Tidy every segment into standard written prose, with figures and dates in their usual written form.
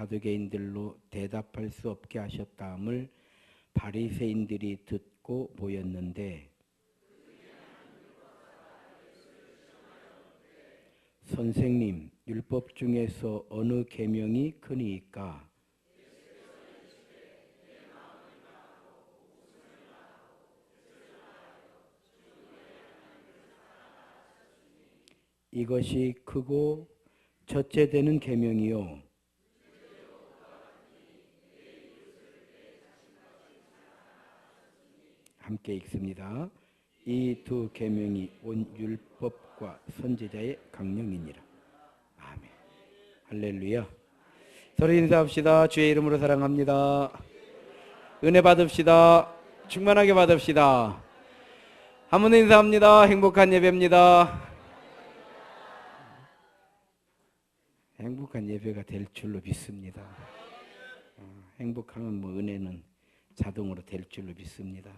사두개인들로 대답할 수 없게 하셨다함을 바리새인들이 듣고 모였는데 선생님, 율법 중에서 어느 계명이 크니이까? 이것이 크고 첫째 되는 계명이요. 함께 읽습니다. 이 두 계명이 온 율법과 선지자의 강령이니라. 아멘. 할렐루야. 서로 인사합시다. 주의 이름으로 사랑합니다. 은혜 받읍시다. 충만하게 받읍시다. 한 번 더 인사합니다. 행복한 예배입니다. 행복한 예배가 될 줄로 믿습니다. 행복하면 뭐 은혜는 자동으로 될 줄로 믿습니다.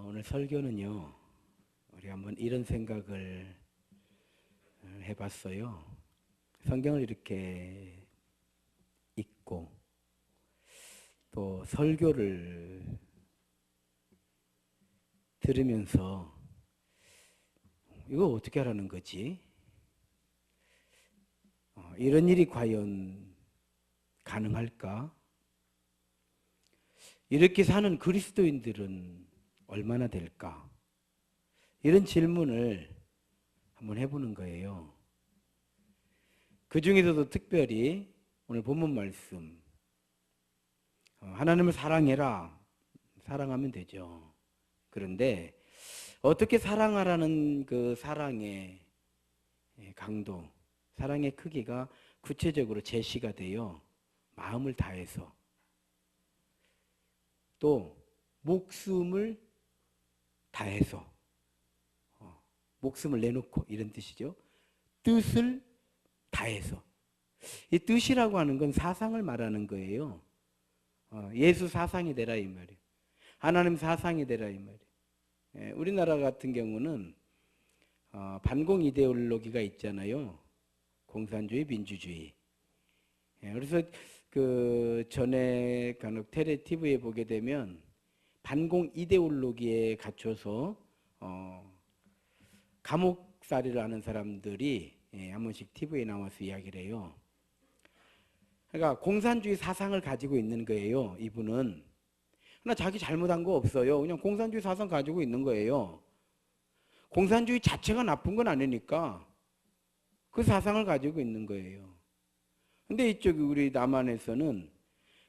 오늘 설교는요, 우리 한번 이런 생각을 해봤어요. 성경을 이렇게 읽고 또 설교를 들으면서 이거 어떻게 하라는 거지? 이런 일이 과연 가능할까? 이렇게 사는 그리스도인들은 얼마나 될까? 이런 질문을 한번 해보는 거예요. 그 중에서도 특별히 오늘 본문 말씀, 하나님을 사랑해라. 사랑하면 되죠. 그런데 어떻게 사랑하라는 그 사랑의 강도, 사랑의 크기가 구체적으로 제시가 돼요. 마음을 다해서, 또 목숨을 다해서, 목숨을 내놓고 이런 뜻이죠. 뜻을 다해서. 이 뜻이라고 하는 건 사상을 말하는 거예요. 예수 사상이 되라 이 말이에요. 하나님 사상이 되라 이 말이에요. 우리나라 같은 경우는 반공 이데올로기가 있잖아요. 공산주의, 민주주의. 그래서 그 전에 간혹 텔레 TV에 보게 되면 반공 이데올로기에 갇혀서 감옥살이를 하는 사람들이 한 번씩 TV에 나와서 이야기를 해요. 그러니까 공산주의 사상을 가지고 있는 거예요. 이분은. 그러나 자기 잘못한 거 없어요. 그냥 공산주의 사상 가지고 있는 거예요. 공산주의 자체가 나쁜 건 아니니까 그 사상을 가지고 있는 거예요. 근데 이쪽 우리 남한에서는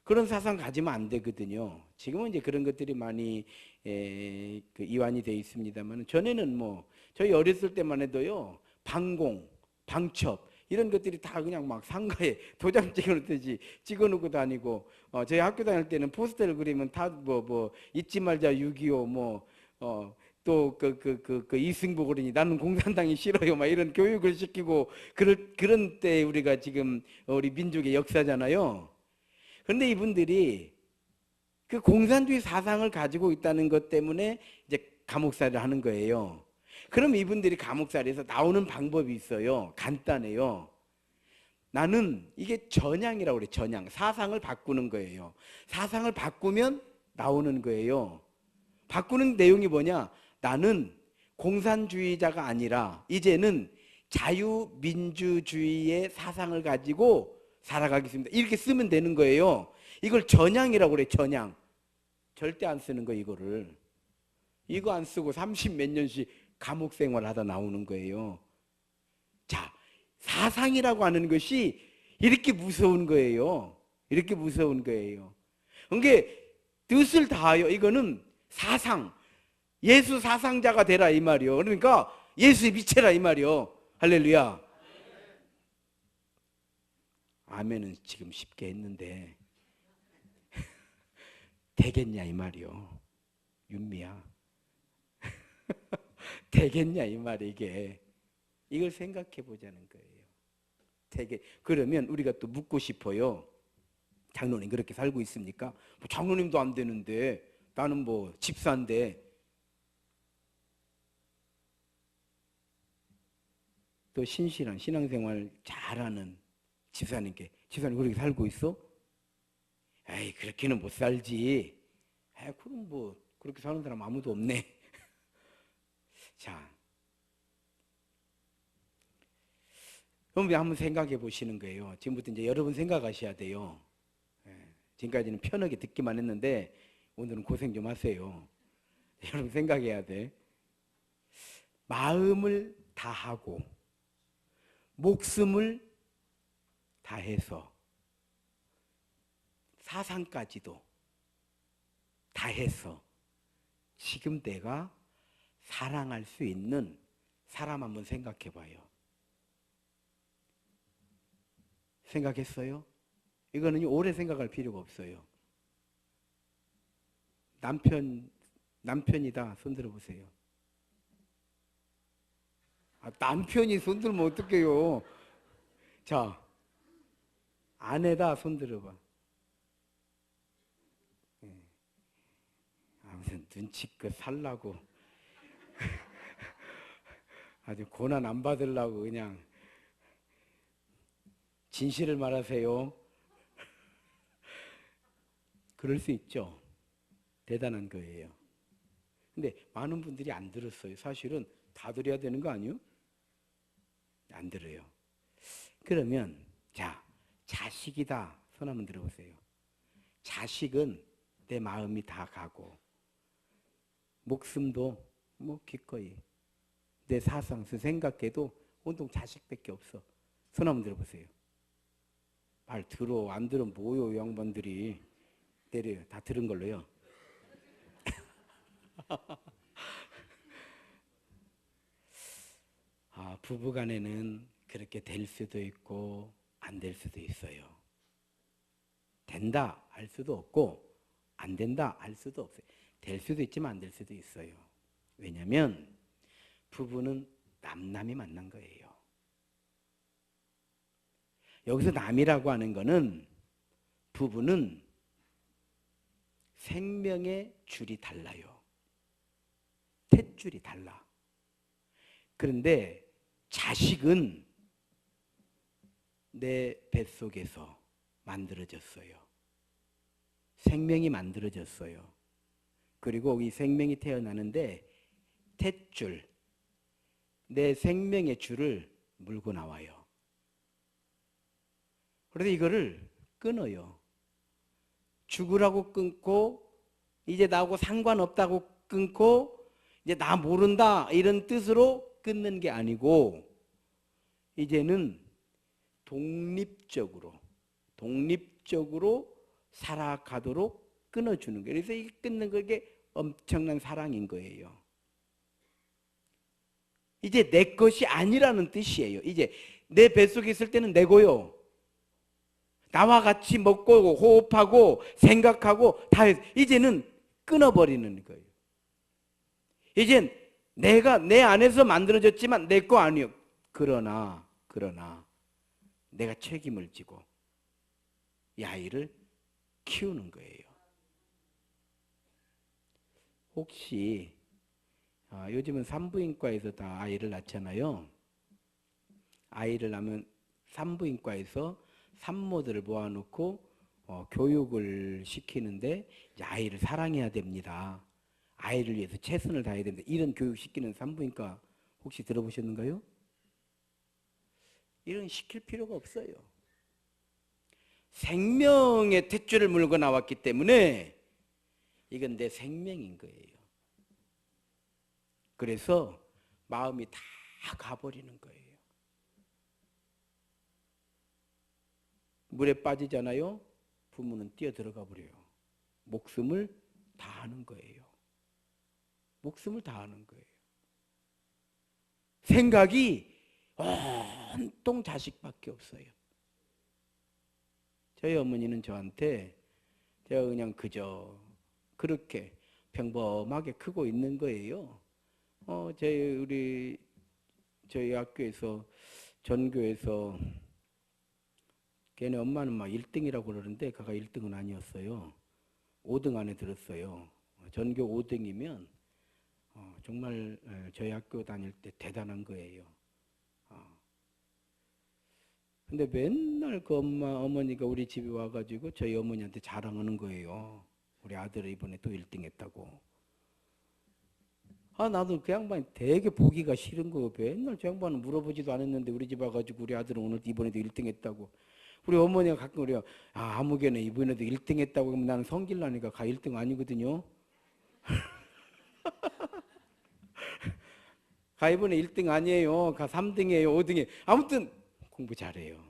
그런 사상 가지면 안 되거든요. 지금은 이제 그런 것들이 많이 그 이완이 돼 있습니다만, 전에는 뭐 저희 어렸을 때만 해도요, 방공, 방첩 이런 것들이 다 그냥 막 상가에 도장 찍어놓듯이 찍어놓고 다니고, 저희 학교 다닐 때는 포스터를 그리면 다 뭐 잊지 말자 6.25 또 이승복 어른이 나는 공산당이 싫어요 막 이런 교육을 시키고 그런 때 우리가 지금 우리 민족의 역사잖아요. 그런데 이분들이 그 공산주의 사상을 가지고 있다는 것 때문에 이제 감옥살이를 하는 거예요. 그럼 이분들이 감옥살이에서 나오는 방법이 있어요. 간단해요. 나는 이게 전향이라고 그래. 전향. 사상을 바꾸는 거예요. 사상을 바꾸면 나오는 거예요. 바꾸는 내용이 뭐냐? 나는 공산주의자가 아니라 이제는 자유민주주의의 사상을 가지고 살아가겠습니다. 이렇게 쓰면 되는 거예요. 이걸 전향이라고 그래. 전향. 절대 안 쓰는 거 이거를. 이거 안 쓰고 30 몇 년씩 감옥 생활하다 나오는 거예요. 자, 사상이라고 하는 것이 이렇게 무서운 거예요. 이렇게 무서운 거예요. 그러니까 뜻을 다하여, 이거는 사상, 예수 사상자가 되라 이 말이요. 그러니까 예수의 빛이라 이 말이요. 할렐루야. 아멘은 지금 쉽게 했는데 되겠냐 이 말이요. 윤미야. 되겠냐 이 말이 이게. 이걸 생각해 보자는 거예요. 그러면 우리가 또 묻고 싶어요. 장로님 그렇게 살고 있습니까? 뭐 장로님도 안 되는데 나는 뭐 집사인데. 또 신실한 신앙생활 잘하는 집사님 그렇게 살고 있어? 에이, 그렇게는 못 살지. 에이, 그럼 뭐 그렇게 사는 사람 아무도 없네. 자, 그럼 한번 생각해 보시는 거예요. 지금부터 이제 여러분 생각하셔야 돼요. 예, 지금까지는 편하게 듣기만 했는데 오늘은 고생 좀 하세요. 여러분 생각해야 돼. 마음을 다하고 목숨을 다해서 사상까지도 다해서 지금 내가 사랑할 수 있는 사람 한번 생각해 봐요. 생각했어요? 이거는 오래 생각할 필요가 없어요. 남편이다. 손 들어보세요. 아, 남편이 손 들면 어떡해요? 자, 아내다. 손 들어봐. 아무튼 눈치껏 살라고 아주 고난 안 받으려고 그냥 진실을 말하세요. 그럴 수 있죠. 대단한 거예요. 근데 많은 분들이 안 들었어요. 사실은 다 들어야 되는 거 아니에요? 안 들어요. 그러면 자, 자식이다. 손 한번 들어보세요. 자식은 내 마음이 다 가고 목숨도 뭐 기꺼이 내 사상, 생각해도 온통 자식밖에 없어. 손 한번 들어보세요. 말 들어 안 들으면 뭐요 양반들이 때려요. 다 들은 걸로요. 아, 부부간에는 그렇게 될 수도 있고 안 될 수도 있어요. 된다 할 수도 없고 안 된다 할 수도 없어요. 될 수도 있지만 안 될 수도 있어요. 왜냐하면 부부는 남남이 만난 거예요. 여기서 남이라고 하는 거는 부부는 생명의 줄이 달라요. 탯줄이 달라. 그런데 자식은 내 뱃속에서 만들어졌어요. 생명이 만들어졌어요. 그리고 이 생명이 태어나는데 탯줄, 내 생명의 줄을 물고 나와요. 그래서 이거를 끊어요. 죽으라고 끊고 이제 나하고 상관없다고 끊고 이제 나 모른다 이런 뜻으로 끊는 게 아니고 이제는 독립적으로 살아가도록 끊어주는 거예요. 그래서 이 끊는 그게 엄청난 사랑인 거예요. 이제 내 것이 아니라는 뜻이에요. 이제 내 뱃속에 있을 때는 내고요. 나와 같이 먹고 호흡하고 생각하고 다 해서 이제는 끊어버리는 거예요. 이젠 내가 내 안에서 만들어졌지만 내 거 아니요. 그러나 내가 책임을 지고 이 아이를 키우는 거예요. 혹시 요즘은 산부인과에서 다 아이를 낳잖아요. 아이를 낳으면 산부인과에서 산모들을 모아놓고 교육을 시키는데 이제 아이를 사랑해야 됩니다. 아이를 위해서 최선을 다해야 됩니다. 이런 교육시키는 산부인과 혹시 들어보셨는가요? 이런 시킬 필요가 없어요. 생명의 탯줄을 물고 나왔기 때문에 이건 내 생명인 거예요. 그래서 마음이 다 가버리는 거예요. 물에 빠지잖아요. 부모는 뛰어들어가 버려요. 목숨을 다하는 거예요. 목숨을 다하는 거예요. 생각이 온통 자식밖에 없어요. 저희 어머니는 저한테 제가 그냥 그저 그렇게 평범하게 크고 있는 거예요. 저희 학교에서 전교에서 걔네 엄마는 막 1등이라고 그러는데 걔가 1등은 아니었어요. 5등 안에 들었어요. 전교 5등이면 정말 저희 학교 다닐 때 대단한 거예요. 근데 맨날 그 어머니가 우리 집에 와가지고 저희 어머니한테 자랑하는 거예요. 우리 아들이 이번에 또 1등 했다고. 아, 나도 그 양반이 되게 보기가 싫은 거예요. 맨날 저 양반은 물어보지도 않았는데 우리 집 와가지고 우리 아들은 오늘 이번에도 1등 했다고. 우리 어머니가 가끔 그래요. 아, 아무개는 이번에도 1등 했다고 하면 나는 성질나니까 가 1등 아니거든요. 가 이번에 1등 아니에요. 가 3등이에요. 5등이에요. 아무튼 공부 잘해요.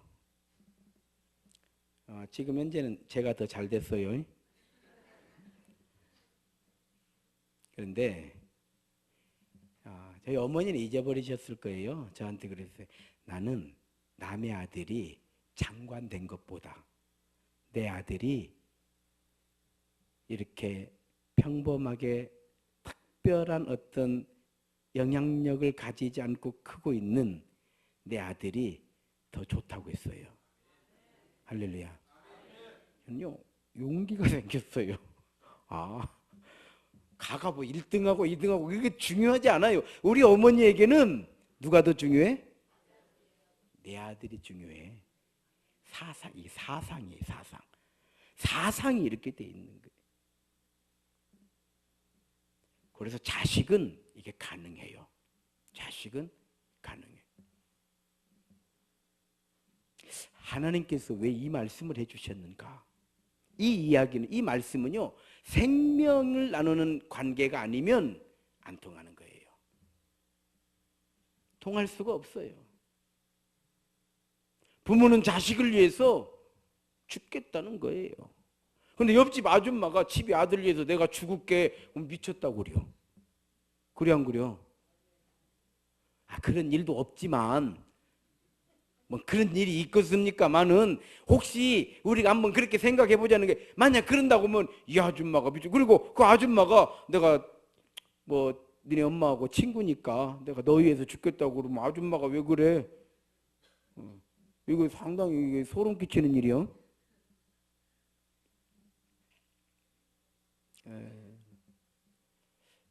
지금 현재는 제가 더 잘 됐어요. 그런데 저희 어머니는 잊어버리셨을 거예요. 저한테 그랬어요. 나는 남의 아들이 장관 된 것보다 내 아들이 이렇게 평범하게 특별한 어떤 영향력을 가지지 않고 크고 있는 내 아들이 더 좋다고 했어요. 할렐루야. 저는요, 용기가 생겼어요. 가가 뭐 1등하고 2등하고 이게 중요하지 않아요. 우리 어머니에게는 누가 더 중요해? 내 아들이 중요해. 사상이에요, 사상. 사상이 이렇게 돼 있는 거예요. 그래서 자식은 이게 가능해요. 자식은 가능해요. 하나님께서 왜 이 말씀을 해주셨는가? 이 이야기는, 이 말씀은요, 생명을 나누는 관계가 아니면 안 통하는 거예요. 통할 수가 없어요. 부모는 자식을 위해서 죽겠다는 거예요. 근데 옆집 아줌마가 집에 아들 위해서 내가 죽을게 미쳤다고 그래요. 그래 안 그래요? 그런 일도 없지만 뭐 그런 일이 있겠습니까만은 혹시 우리가 한번 그렇게 생각해 보자는 게, 만약 그런다고 하면 이 아줌마가 미쳐. 그리고 그 아줌마가 내가 뭐 니네 엄마하고 친구니까 내가 너 위해서 죽겠다고 그러면 아줌마가 왜 그래? 이거 상당히 소름 끼치는 일이요.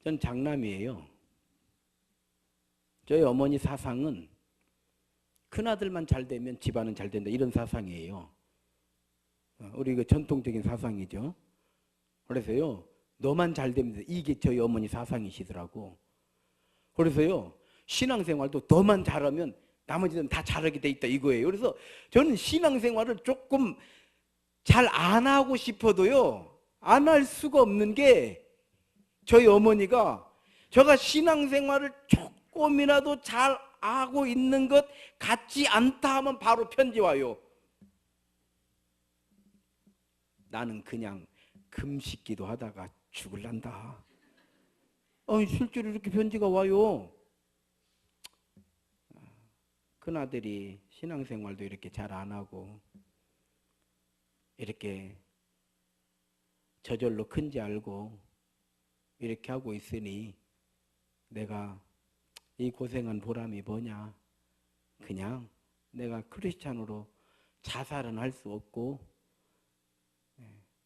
전 장남이에요. 저희 어머니 사상은 큰아들만 잘 되면 집안은 잘 된다, 이런 사상이에요. 우리 그 전통적인 사상이죠. 그래서요, 너만 잘 되면 돼. 이게 저희 어머니 사상이시더라고. 그래서요, 신앙생활도 너만 잘하면 나머지는 다 잘하게 돼 있다, 이거예요. 그래서 저는 신앙생활을 조금 잘 안 하고 싶어도요, 안 할 수가 없는 게, 저희 어머니가 제가 신앙생활을 조금이라도 잘 하고 있는 것 같지 않다 하면 바로 편지 와요. 나는 그냥 금식기도 하다가 죽을란다. 실제로 이렇게 편지가 와요. 큰아들이 신앙생활도 이렇게 잘 안 하고 이렇게 저절로 큰지 알고 이렇게 하고 있으니 내가 이 고생한 보람이 뭐냐. 그냥 내가 크리스찬으로 자살은 할 수 없고.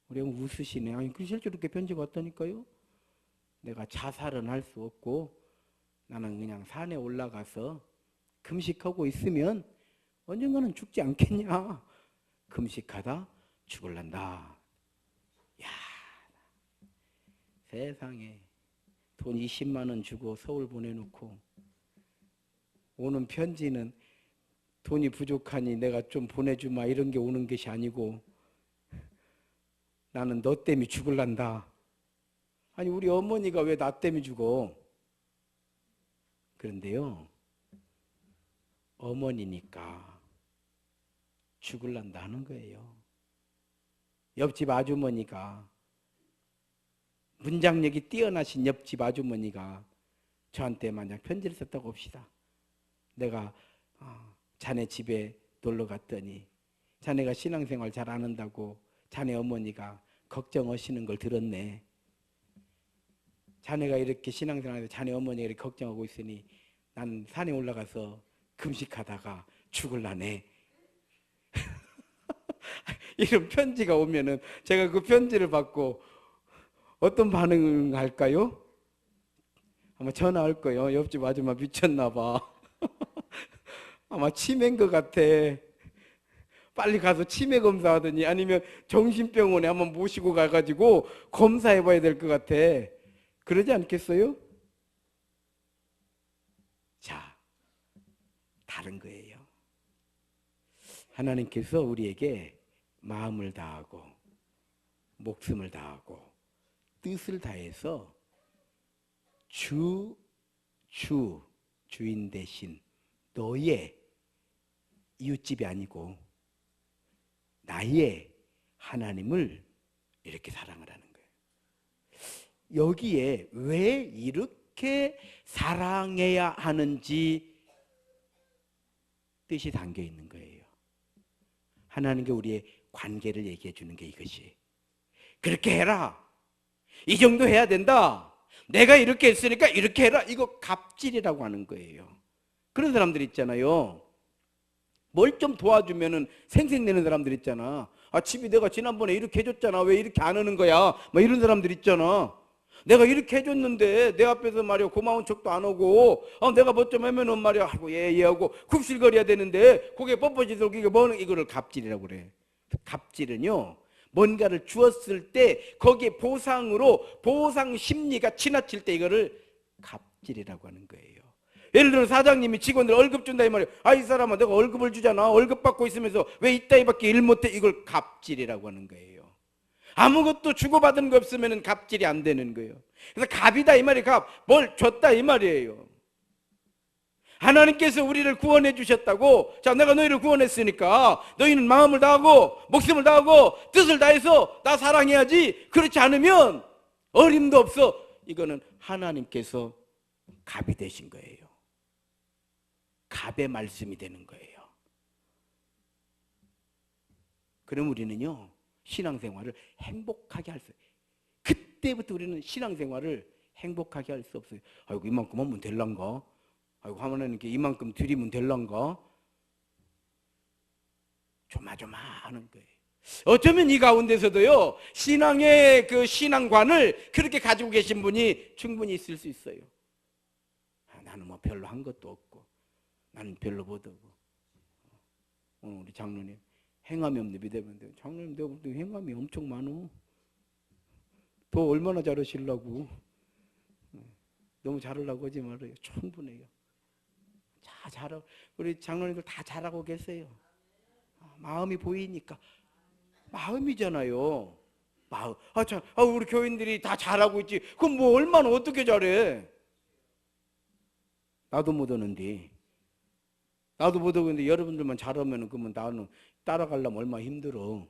우리 형 웃으시네. 실제로 이렇게 편지가 왔다니까요. 내가 자살은 할 수 없고 나는 그냥 산에 올라가서 금식하고 있으면 언젠가는 죽지 않겠냐. 금식하다 죽을란다. 야, 세상에 돈 20만 원 주고 서울 보내놓고 오는 편지는 돈이 부족하니 내가 좀 보내주마, 이런 게 오는 것이 아니고 나는 너 때문에 죽을란다. 아니, 우리 어머니가 왜 나 때문에 죽어? 그런데요, 어머니니까 죽을란다 하는 거예요. 옆집 아주머니가, 문장력이 뛰어나신 옆집 아주머니가 저한테 만약 편지를 썼다고 합시다. 내가 자네 집에 놀러 갔더니 자네가 신앙생활 잘 안 한다고 자네 어머니가 걱정하시는 걸 들었네. 자네가 이렇게 신앙생활에서 자네 어머니가 이렇게 걱정하고 있으니 난 산에 올라가서 금식하다가 죽을라네. 이런 편지가 오면은 제가 그 편지를 받고 어떤 반응을 할까요? 아마 전화할 거예요. 옆집 아줌마 미쳤나 봐. 아마 치매인 것 같아. 빨리 가서 치매 검사하더니 아니면 정신병원에 한번 모시고 가가지고 검사해봐야 될 것 같아. 그러지 않겠어요? 자, 다른 거예요. 하나님께서 우리에게 마음을 다하고 목숨을 다하고 뜻을 다해서 주인 대신 너의 이웃집이 아니고 나의 하나님을 이렇게 사랑을 하는 거예요. 여기에 왜 이렇게 사랑해야 하는지 뜻이 담겨 있는 거예요. 하나님과 우리의 관계를 얘기해 주는 게 이것이. 그렇게 해라. 이 정도 해야 된다. 내가 이렇게 했으니까 이렇게 해라. 이거 갑질이라고 하는 거예요. 그런 사람들 있잖아요. 뭘 좀 도와주면은 생색내는 사람들 있잖아. 아, 집이 내가 지난번에 이렇게 해줬잖아. 왜 이렇게 안 하는 거야? 막 이런 사람들 있잖아. 내가 이렇게 해줬는데 내 앞에서 말이야 고마운 척도 안 하고, 내가 뭐 좀 하면은 말이야 아이고 예 하고 굽실거려야 되는데 고개 뻣뻣이 들고 이게 뭐는 이거를 갑질이라고 그래. 갑질은요, 뭔가를 주었을 때 거기에 보상으로 보상 심리가 지나칠 때 이거를 갑질이라고 하는 거예요. 예를 들어 사장님이 직원들 월급 준다 이 말이에요. 아, 이 사람아 내가 월급을 주잖아. 월급 받고 있으면서 왜 이따위밖에 일 못해? 이걸 갑질이라고 하는 거예요. 아무것도 주고받은 거 없으면 갑질이 안 되는 거예요. 그래서 갑이다 이 말이 갑, 뭘 줬다 이 말이에요. 하나님께서 우리를 구원해 주셨다고, 자 내가 너희를 구원했으니까 너희는 마음을 다하고 목숨을 다하고 뜻을 다해서 나 사랑해야지. 그렇지 않으면 어림도 없어. 이거는 하나님께서 갑이 되신 거예요. 갑의 말씀이 되는 거예요. 그럼 우리는요 신앙생활을 행복하게 할 수, 그때부터 우리는 신앙생활을 행복하게 할 수 없어요. 아이고 이만큼 하면 될란가? 아이고 하나님께 이만큼 드리면 될란가? 조마조마하는 거예요. 어쩌면 이 가운데서도요 신앙의 그 신앙관을 그렇게 가지고 계신 분이 충분히 있을 수 있어요. 나는 뭐 별로 한 것도 없고 나는 별로 못하고. 오늘 우리 장로님 행함이 없는 비대면인데, 장로님 내가 볼 때 행함이 엄청 많어. 더 얼마나 잘하시려고. 너무 잘하려고 하지 말아요. 충분해요. 다 잘하고, 우리 장로님들 다 잘하고 계세요. 마음이 보이니까. 마음이잖아요. 마음. 우리 교인들이 다 잘하고 있지. 그럼 뭐 얼마나 어떻게 잘해? 나도 못하는데. 나도 못하는데 여러분들만 잘하면 그러면 나는 따라가려면 얼마나 힘들어.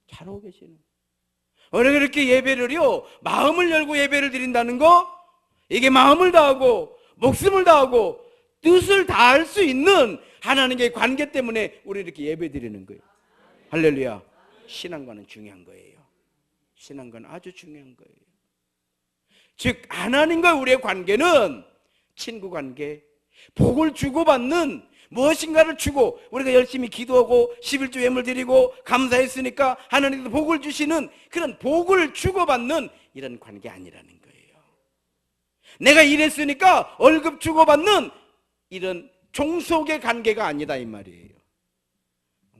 잘하고 계시는. 왜 그렇게 예배를요 마음을 열고 예배를 드린다는 거, 이게 마음을 다하고 목숨을 다하고 뜻을 다할 수 있는 하나님과의 관계 때문에 우리 이렇게 예배 드리는 거예요. 할렐루야. 신앙과는 중요한 거예요. 신앙과는 아주 중요한 거예요. 즉 하나님과 우리의 관계는 친구 관계, 복을 주고받는, 무엇인가를 주고 우리가 열심히 기도하고 11조 예물 드리고 감사했으니까 하나님께서 복을 주시는 그런 복을 주고받는 이런 관계 아니라는 거예요. 내가 일했으니까 월급 주고받는 이런 종속의 관계가 아니다 이 말이에요.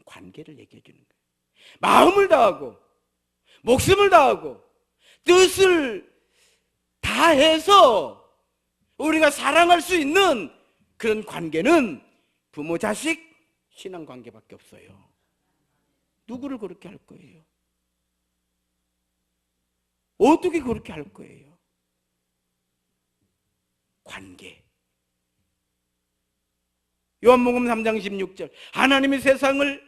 관계를 얘기해 주는 거예요. 마음을 다하고 목숨을 다하고 뜻을 다해서 우리가 사랑할 수 있는 그런 관계는 부모 자식 신앙 관계밖에 없어요. 누구를 그렇게 할 거예요? 어떻게 그렇게 할 거예요? 관계. 요한복음 3장 16절 하나님이 세상을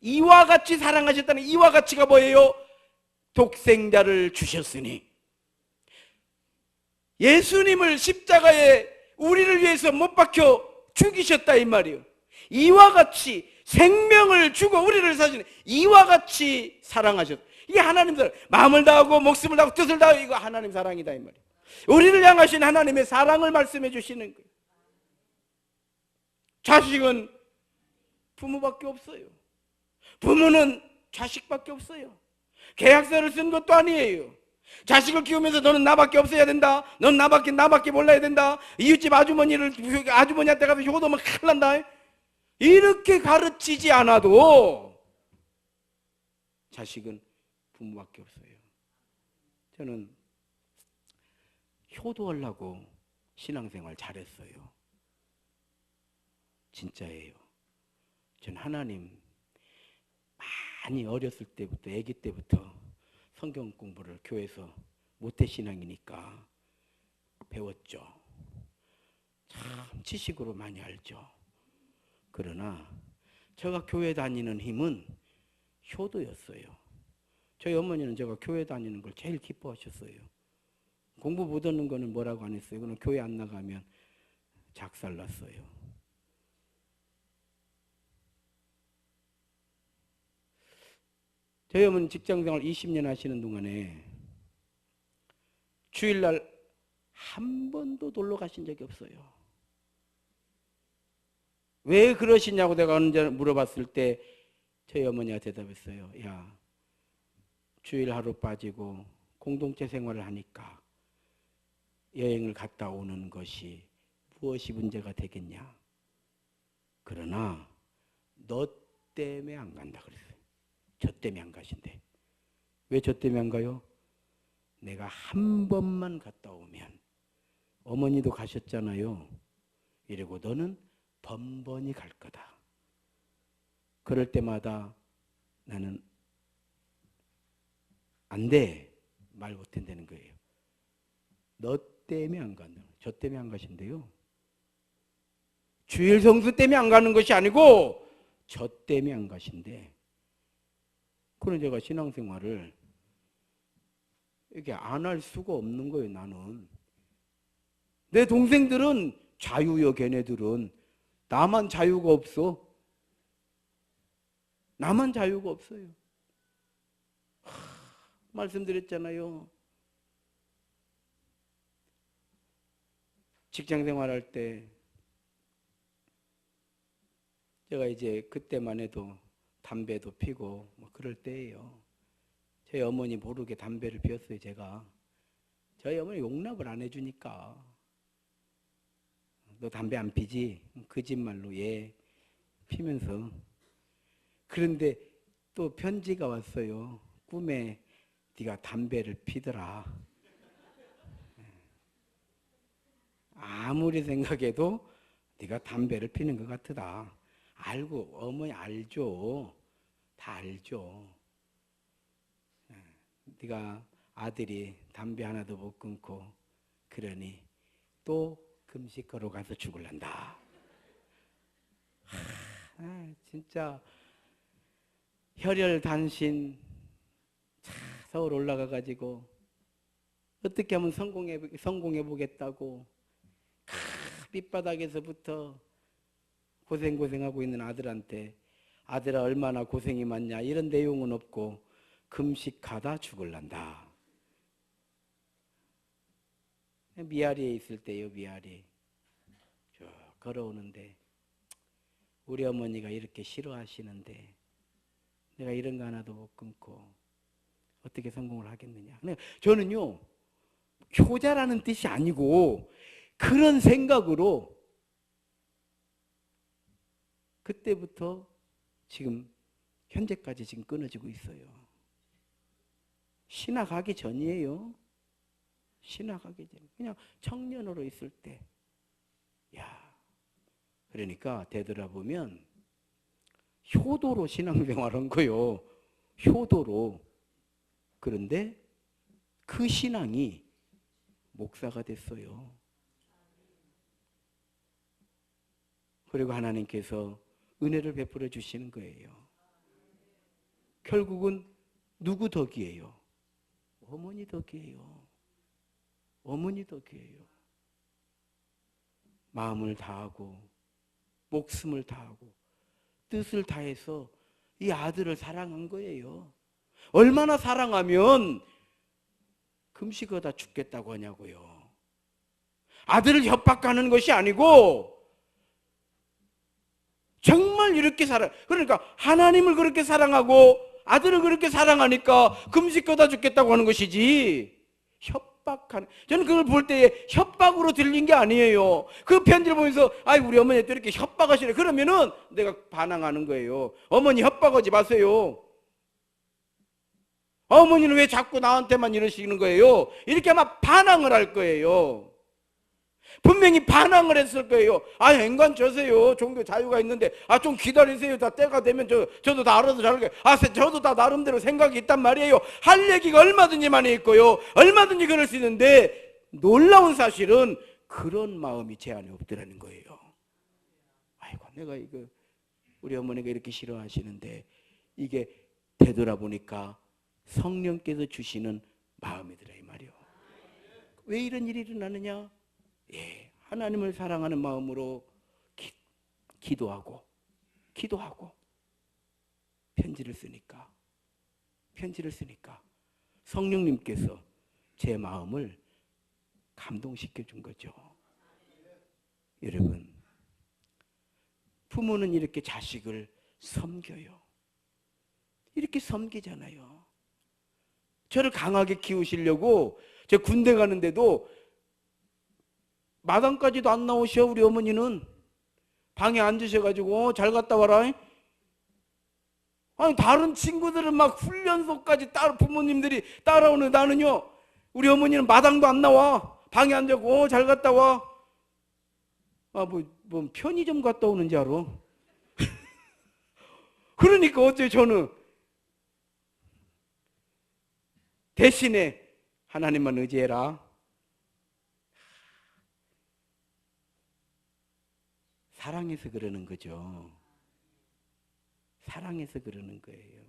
이와 같이 사랑하셨다는, 이와 같이가 뭐예요? 독생자를 주셨으니, 예수님을 십자가에 우리를 위해서 못 박혀 죽이셨다 이 말이에요. 이와 같이 생명을 주고 우리를 사시는, 이와 같이 사랑하셨다. 이게 하나님 사랑. 마음을 다하고 목숨을 다하고 뜻을 다하고, 이거 하나님 사랑이다 이 말이에요. 우리를 향하신 하나님의 사랑을 말씀해 주시는 거예요. 자식은 부모밖에 없어요. 부모는 자식밖에 없어요. 계약서를 쓴 것도 아니에요. 자식을 키우면서 너는 나밖에 없어야 된다, 너는 나밖에 몰라야 된다, 이웃집 아주머니한테 가서 효도하면 큰일 난다, 이렇게 가르치지 않아도 자식은 부모밖에 없어요. 저는 효도하려고 신앙생활 잘했어요. 진짜예요. 전 하나님 많이 어렸을 때부터, 아기 때부터 성경 공부를 교회에서 모태신앙이니까 배웠죠. 참 지식으로 많이 알죠. 그러나 제가 교회 다니는 힘은 효도였어요. 저희 어머니는 제가 교회 다니는 걸 제일 기뻐하셨어요. 공부 못 얻는 거는 뭐라고 안 했어요. 그는 교회 안 나가면 작살났어요. 저희 어머니 직장생활 20년 하시는 동안에 주일날 한 번도 놀러 가신 적이 없어요. 왜 그러시냐고 내가 언제 물어봤을 때 저희 어머니가 대답했어요. 야, 주일 하루 빠지고 공동체 생활을 하니까 여행을 갔다 오는 것이 무엇이 문제가 되겠냐. 그러나 너 때문에 안 간다 그랬어요. 저 때문에 안 가신대. 왜 저 때문에 안 가요? 내가 한 번만 갔다 오면 어머니도 가셨잖아요. 이러고 너는 번번이 갈 거다. 그럴 때마다 나는 안 돼. 말 못한다는 거예요. 너 때문에 안 간다. 저 때문에 안 가신대요. 주일 성수 때문에 안 가는 것이 아니고 저 때문에 안 가신대. 그럼 제가 신앙생활을 이렇게 안 할 수가 없는 거예요. 나는. 내 동생들은 자유요. 걔네들은. 나만 자유가 없어. 나만 자유가 없어요. 말씀드렸잖아요. 직장 생활할 때 제가 이제 그때만 해도 담배도 피고 뭐 그럴 때예요. 저희 어머니 모르게 담배를 피웠어요. 제가. 저희 어머니 용납을 안 해주니까. 너 담배 안 피지? 거짓말로 예 피면서. 그런데 또 편지가 왔어요. 꿈에 네가 담배를 피더라. 아무리 생각해도 네가 담배를 피는 것 같으다. 알고 어머니 알죠. 다 알죠. 네가 아들이 담배 하나도 못 끊고 그러니 또 금식하러 가서 죽을란다. 진짜 혈혈단신 서울 올라가 가지고 어떻게 하면 성공해 보겠다고 밑바닥에서부터 고생하고 있는 아들한테 아들아 얼마나 고생이 많냐 이런 내용은 없고 금식하다 죽을란다. 미아리에 있을 때요. 미아리 쭉 걸어오는데 우리 어머니가 이렇게 싫어하시는데 내가 이런 거 하나도 못 끊고 어떻게 성공을 하겠느냐. 저는요 효자라는 뜻이 아니고 그런 생각으로 그때부터 지금 현재까지 지금 끊어지고 있어요. 신학하기 전이에요. 신학하기 전. 그냥 청년으로 있을 때. 야, 그러니까 되돌아보면 효도로 신앙생활한 거요. 효도로. 그런데 그 신앙이 목사가 됐어요. 그리고 하나님께서 은혜를 베풀어 주시는 거예요. 결국은 누구 덕이에요? 어머니 덕이에요. 어머니 덕이에요. 마음을 다하고 목숨을 다하고 뜻을 다해서 이 아들을 사랑한 거예요. 얼마나 사랑하면 금식하다 죽겠다고 하냐고요. 아들을 협박하는 것이 아니고 정말 이렇게 그러니까 하나님을 그렇게 사랑하고 아들을 그렇게 사랑하니까 금식하다 죽겠다고 하는 것이지 협박하는. 저는 그걸 볼 때 협박으로 들린 게 아니에요. 그 편지를 보면서 우리 어머니한테 이렇게 협박하시네. 그러면은 내가 반항하는 거예요. 어머니 협박하지 마세요. 어머니는 왜 자꾸 나한테만 이러시는 거예요? 이렇게 아마 반항을 할 거예요. 분명히 반항을 했을 거예요. 아, 엔간저세요. 종교 자유가 있는데, 좀 기다리세요. 다 때가 되면 저도 다 알아서 잘할게요. 저도 다 나름대로 생각이 있단 말이에요. 할 얘기가 얼마든지 많이 있고요. 얼마든지 그럴 수 있는데, 놀라운 사실은 그런 마음이 제 안에 없더라는 거예요. 아이고, 내가 우리 어머니가 이렇게 싫어하시는데, 이게 되돌아보니까 성령께서 주시는 마음이더라, 이 말이요. 왜 이런 일이 일어나느냐? 하나님을 사랑하는 마음으로 기도하고 편지를 쓰니까 성령님께서 제 마음을 감동시켜 준 거죠. 여러분, 부모는 이렇게 자식을 섬겨요. 이렇게 섬기잖아요. 저를 강하게 키우시려고 제 군대 가는데도 마당까지도 안 나오셔. 우리 어머니는 방에 앉으셔가지고 잘 갔다 와라. 아니, 다른 친구들은 막 훈련소까지 부모님들이 따라오는, 나는요, 우리 어머니는 마당도 안 나와. 방에 앉아고 잘 갔다 와. 뭐 편의점 갔다 오는지 알아. 그러니까 어째 저는 대신에 하나님만 의지해라. 사랑해서 그러는 거죠. 사랑해서 그러는 거예요.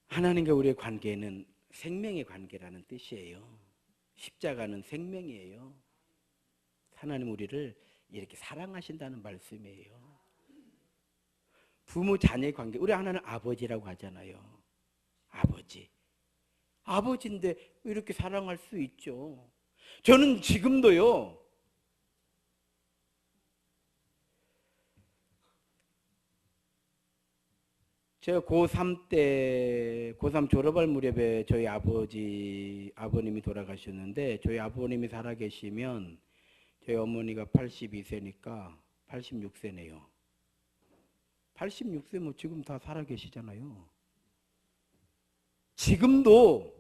하나님과 우리의 관계는 생명의 관계라는 뜻이에요. 십자가는 생명이에요. 하나님 우리를 이렇게 사랑하신다는 말씀이에요. 부모 자녀의 관계, 우리 하나는 아버지라고 하잖아요. 아버지인데 이렇게 사랑할 수 있죠. 저는 지금도요, 제가 고3 졸업할 무렵에 저희 아버님이 돌아가셨는데, 저희 아버님이 살아계시면 저희 어머니가 82세니까 86세네요. 86세 뭐 지금 다 살아계시잖아요. 지금도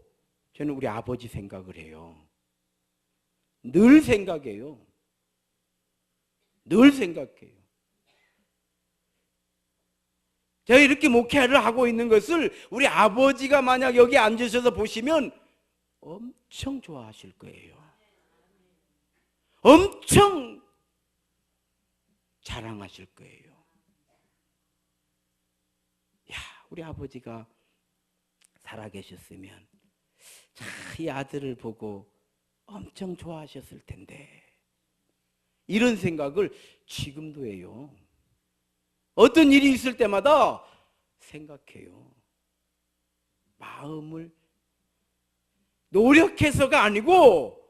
저는 우리 아버지 생각을 해요. 늘 생각해요. 제가 이렇게 목회를 하고 있는 것을 우리 아버지가 만약 여기 앉으셔서 보시면 엄청 좋아하실 거예요. 엄청 자랑하실 거예요. 야, 우리 아버지가 살아계셨으면 이 아들을 보고 엄청 좋아하셨을 텐데, 이런 생각을 지금도 해요. 어떤 일이 있을 때마다 생각해요. 마음을 노력해서가 아니고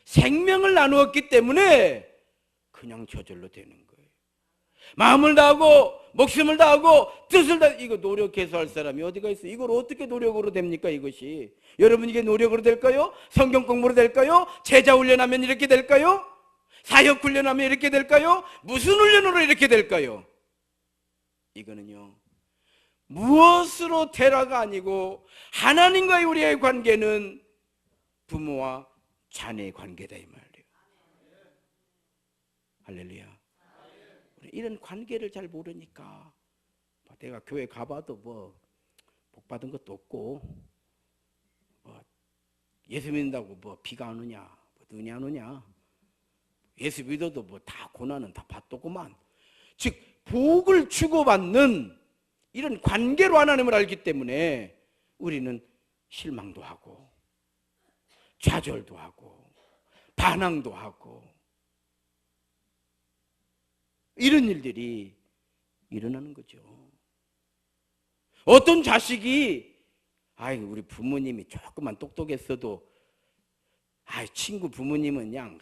생명을 나누었기 때문에 그냥 저절로 되는 거예요. 마음을 다하고 목숨을 다하고 뜻을 다하고, 이거 노력해서 할 사람이 어디가 있어요? 이걸 어떻게 노력으로 됩니까? 이것이 여러분, 이게 노력으로 될까요? 성경 공부로 될까요? 제자 훈련하면 이렇게 될까요? 사역 훈련하면 이렇게 될까요? 무슨 훈련으로 이렇게 될까요? 이거는요, 무엇으로 되라가 아니고 하나님과의 우리의 관계는 부모와 자녀의 관계다, 이 말이에요. 할렐루야. 이런 관계를 잘 모르니까 내가 교회 가봐도 뭐 복받은 것도 없고, 뭐 예수 믿는다고 뭐 비가 안 오냐, 뭐 눈이 안 오냐, 예수 믿어도 뭐 다 고난은 다 받더구만. 즉 복을 주고받는 이런 관계로 하나님을 알기 때문에 우리는 실망도 하고 좌절도 하고 반항도 하고 이런 일들이 일어나는 거죠. 어떤 자식이 우리 부모님이 조금만 똑똑했어도 친구 부모님은 그냥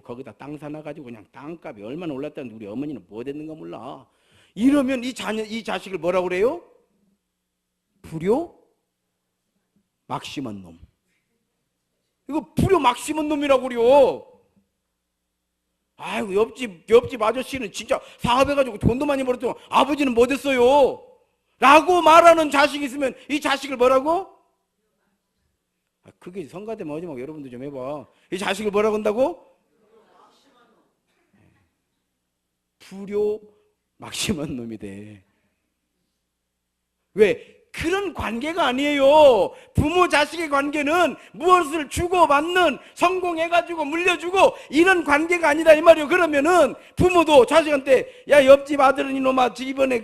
거기다 땅 사놔가지고 그냥 땅값이 얼마나 올랐다는데 우리 어머니는 뭐 됐는가 몰라. 이러면 이 자식을 뭐라고 그래요? 불효 막 심한 놈. 이거 불효 막 심한 놈이라고 그래요. 아이고 옆집 아저씨는 진짜 사업해가지고 돈도 많이 벌었지만 아버지는 뭐 됐어요? 라고 말하는 자식이 있으면 이 자식을 뭐라고? 그게 성가대면 하지 말고 여러분도 좀 해봐. 이 자식을 뭐라고 한다고? 불효 막심한 놈이 돼. 왜? 그런 관계가 아니에요. 부모 자식의 관계는 무엇을 주고받는, 성공해가지고 물려주고 이런 관계가 아니다 이 말이에요. 그러면은 부모도 자식한테 야 옆집 아들은 이놈아 이번에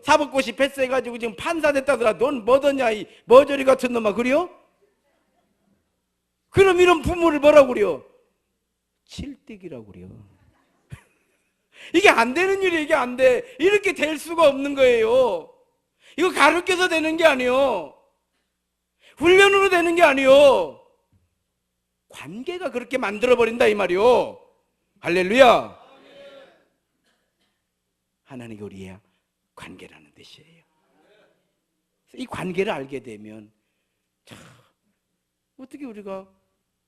사법고시 패스해가지고 지금 판사 됐다더라. 넌 뭐더냐 이 머저리 같은 놈아 그래요? 그럼 이런 부모를 뭐라고 그래요? 칠득이라고 그래요. 이게 안 되는 일이 이게 안 돼. 이렇게 될 수가 없는 거예요. 이거 가르쳐서 되는 게 아니요. 훈련으로 되는 게 아니요. 관계가 그렇게 만들어버린다 이 말이요. 할렐루야. 하나님이 우리의 관계라는 뜻이에요. 이 관계를 알게 되면 참 어떻게 우리가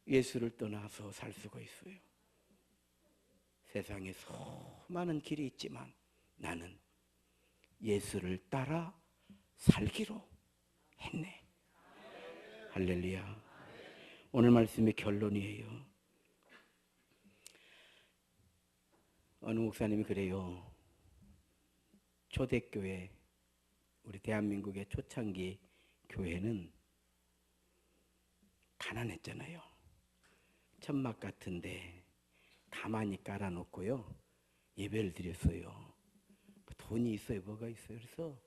예수를 떠나서 살 수가 있어요. 세상에 수많은 길이 있지만 나는 예수를 따라 살기로 했네. 할렐루야. 오늘 말씀의 결론이에요. 어느 목사님이 그래요. 초대교회, 우리 대한민국의 초창기 교회는 가난했잖아요. 천막 같은데 가만히 깔아놓고요 예배를 드렸어요. 돈이 있어요? 뭐가 있어요? 그래서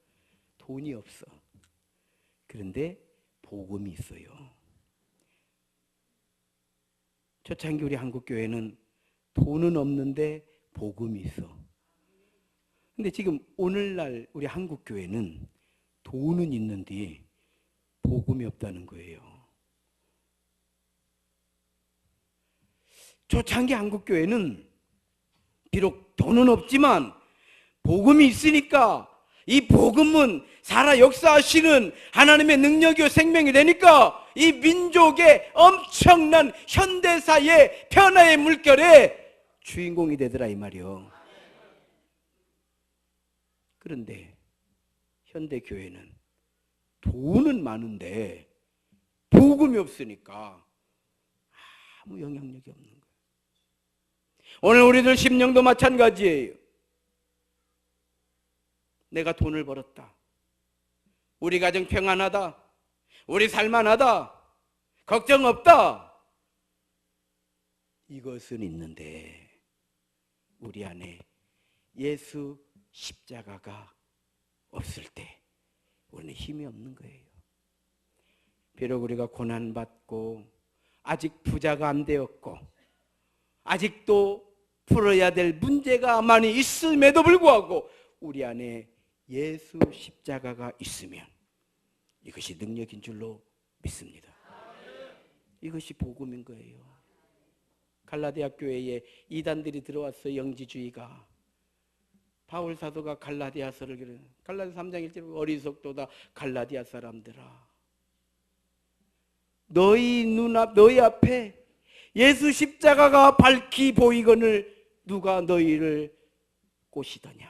돈이 없어. 그런데 복음이 있어요. 초창기 우리 한국교회는 돈은 없는데 복음이 있어. 근데 지금 오늘날 우리 한국교회는 돈은 있는데 복음이 없다는 거예요. 초창기 한국교회는 비록 돈은 없지만 복음이 있으니까 이 복음은 살아 역사하시는 하나님의 능력이요 생명이 되니까 이 민족의 엄청난 현대사의 변화의 물결에 주인공이 되더라 이 말이요. 그런데 현대교회는 돈은 많은데 복음이 없으니까 아무 영향력이 없는 거예요. 오늘 우리들 심령도 마찬가지예요. 내가 돈을 벌었다. 우리 가정 평안하다. 우리 살만하다. 걱정 없다. 이것은 있는데 우리 안에 예수 십자가가 없을 때 우리는 힘이 없는 거예요. 비록 우리가 고난받고 아직 부자가 안 되었고 아직도 풀어야 될 문제가 많이 있음에도 불구하고 우리 안에 예수 십자가가 있으면 이것이 능력인 줄로 믿습니다. 이것이 복음인 거예요. 갈라디아 교회에 이단들이 들어왔어요. 영지주의가. 바울 사도가 갈라디아서를 그래요. 갈라디아 3장 1절 어리석도다 갈라디아 사람들아. 너희 눈앞 너희 앞에 예수 십자가가 밝히 보이거늘 누가 너희를 꼬시더냐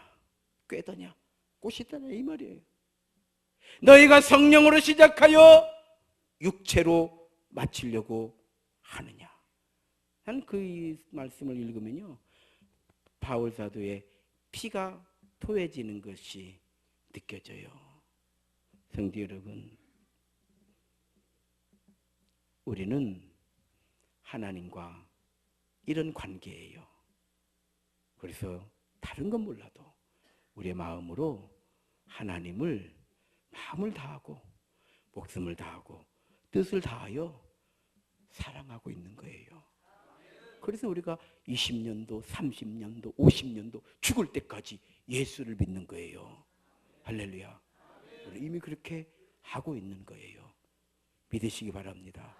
꿰더냐 꼬시더냐 이 말이에요. 너희가 성령으로 시작하여 육체로 마치려고 하느냐. 난 그 말씀을 읽으면요 바울 사도의 피가 토해지는 것이 느껴져요. 성도 여러분, 우리는 하나님과 이런 관계예요. 그래서 다른 건 몰라도 우리의 마음으로 하나님을 마음을 다하고 목숨을 다하고 뜻을 다하여 사랑하고 있는 거예요. 그래서 우리가 20년도, 30년도, 50년도 죽을 때까지 예수를 믿는 거예요. 할렐루야. 우리 이미 그렇게 하고 있는 거예요. 믿으시기 바랍니다.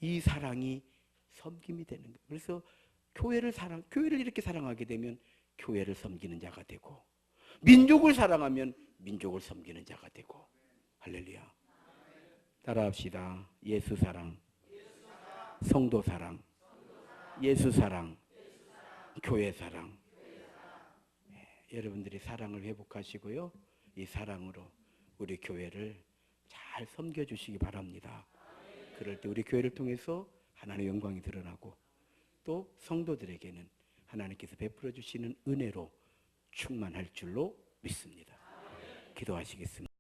이 사랑이 섬김이 되는 거예요. 그래서 교회를 이렇게 사랑하게 되면 교회를 섬기는 자가 되고 민족을 사랑하면 민족을 섬기는 자가 되고 할렐루야. 따라합시다. 예수 사랑, 성도 사랑, 예수 사랑, 교회 사랑. 여러분들이 사랑을 회복하시고요. 이 사랑으로 우리 교회를 잘 섬겨주시기 바랍니다. 그럴 때 우리 교회를 통해서 하나님의 영광이 드러나고 또 성도들에게는 하나님께서 베풀어 주시는 은혜로 충만할 줄로 믿습니다. 기도하시겠습니다.